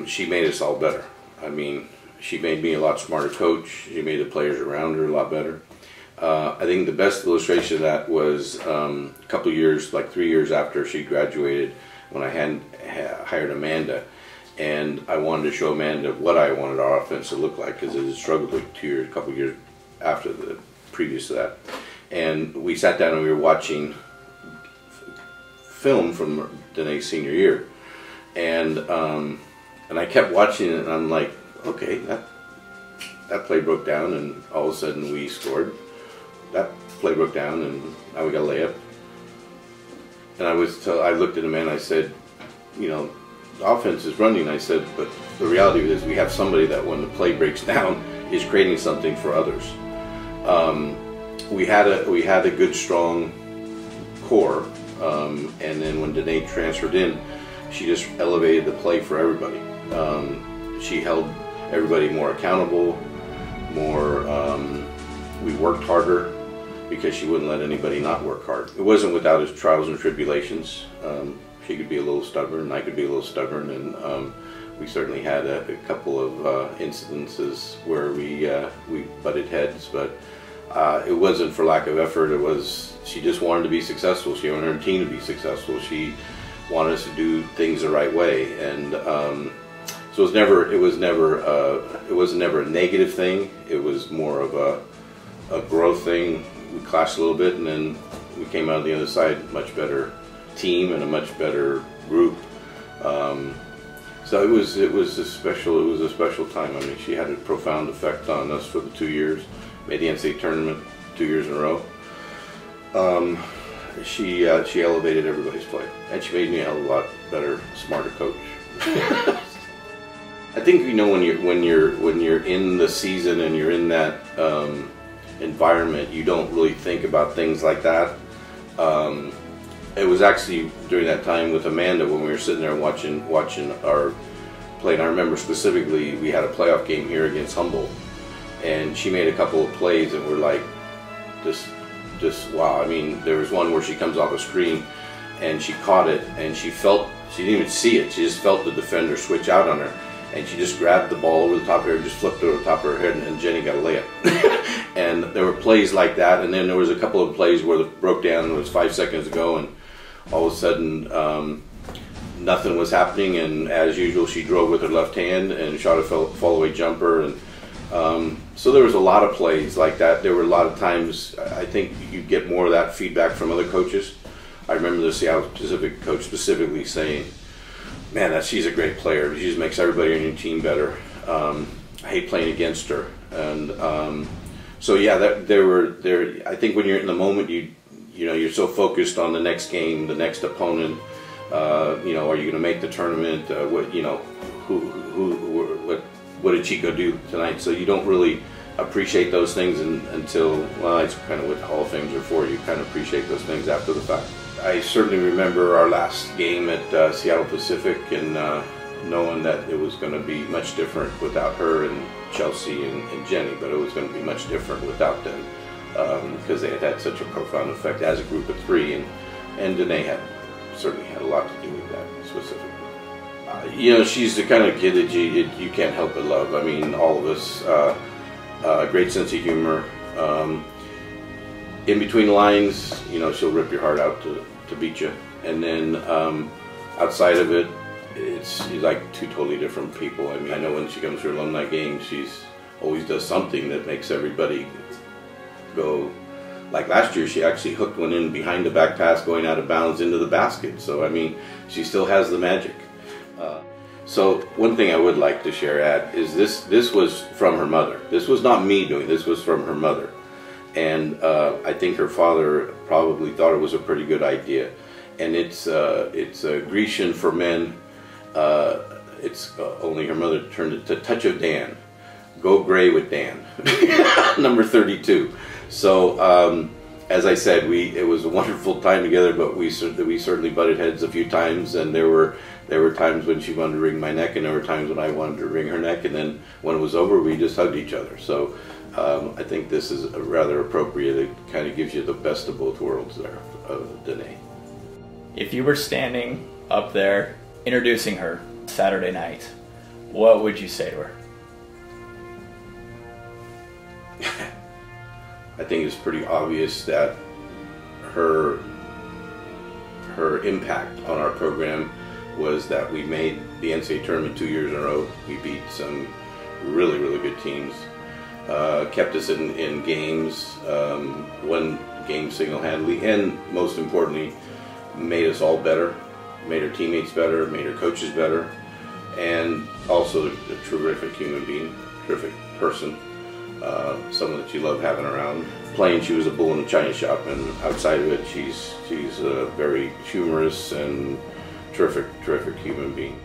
she made us all better. I mean, she made me a lot smarter coach. She made the players around her a lot better. I think the best illustration of that was a couple of years, like 3 years after she graduated, when I hired Amanda. And I wanted to show Amanda what I wanted our offense to look like, because it had struggled like a couple of years after the previous to that. And we sat down and we were watching film from Danae's senior year. And I kept watching it, and I'm like, okay, that play broke down, and all of a sudden we scored. That play broke down, and now we got a layup. And I looked at him and I said, you know, the offense is running. I said, but the reality is we have somebody that when the play breaks down is creating something for others. We had a good, strong core, and then when Danae transferred in, she just elevated the play for everybody. She held everybody more accountable, we worked harder, because she wouldn't let anybody not work hard. It wasn't without its trials and tribulations. She could be a little stubborn, and I could be a little stubborn, and we certainly had a couple of incidences where we butted heads, but it wasn't for lack of effort. It was, she just wanted to be successful. She wanted her team to be successful. She wanted us to do things the right way, and so it was never a negative thing. It was more of a growth thing. We clashed a little bit, and then we came out on the other side a much better team and a much better group. So it was a special time. I mean, she had a profound effect on us for the 2 years. Made the NCAA tournament 2 years in a row. She elevated everybody's play, and she made me a hell of a lot better, smarter coach. I think, you know, when you're in the season and you're in that environment, you don't really think about things like that. It was actually during that time with Amanda when we were sitting there watching our play, and I remember specifically we had a playoff game here against Humboldt, and she made a couple of plays that were like just wow. I mean, there was one where she comes off a screen and she caught it, and she didn't even see it, she just felt the defender switch out on her, and she just grabbed the ball over the top of her and just flipped it over the top of her head, and Jenny got a layup. And there were plays like that, and then there was a couple of plays where it broke down, and it was 5 seconds to go, and all of a sudden nothing was happening, and as usual she drove with her left hand and shot a fall-away jumper, and so there was a lot of plays like that. There were a lot of times, I think you get more of that feedback from other coaches. I remember the Seattle Pacific coach specifically saying, man, she's a great player. She just makes everybody on your team better. I hate playing against her. And so yeah, I think when you're in the moment, you know, you're so focused on the next game, the next opponent. You know, are you going to make the tournament? What did Chico do tonight? So you don't really appreciate those things until, well, it's kind of what the Hall of Fames are for. You kind of appreciate those things after the fact. I certainly remember our last game at Seattle Pacific, and knowing that it was going to be much different without her and Chelsea and Jenny, but it was going to be much different without them, because they had such a profound effect as a group of three, and Danae certainly had a lot to do with that specifically. You know, she's the kind of kid that you can't help but love. I mean, all of us, great sense of humor. In between the lines, you know, she'll rip your heart out to beat you, and then outside of it, she's like two totally different people. I mean, I know when she comes to her alumni games, she's always does something that makes everybody go. Like last year, she actually hooked one in behind the back pass going out of bounds into the basket. So I mean, she still has the magic. So one thing I would like to share is this was from her mother. This was not me doing. This was from her mother. And I think her father probably thought it was a pretty good idea. And it's a Grecian for men. It's only her mother turned it to Touch of Dan. Go gray with Dan. Number 32. So as I said, it was a wonderful time together, but we certainly butted heads a few times, and there were times when she wanted to wring my neck, and there were times when I wanted to wring her neck, and then when it was over, we just hugged each other. So I think this is rather appropriate. It kind of gives you the best of both worlds there, Danae. If you were standing up there introducing her Saturday night, what would you say to her? I think it's pretty obvious that her impact on our program was that we made the NCAA tournament 2 years in a row. We beat some really, really good teams. Kept us in games, won games single-handedly, and most importantly, made us all better, made our teammates better, made our coaches better, and also a terrific human being, terrific person, someone that you love having around. Playing, she was a bull in a china shop, and outside of it, she's a very humorous and terrific human being.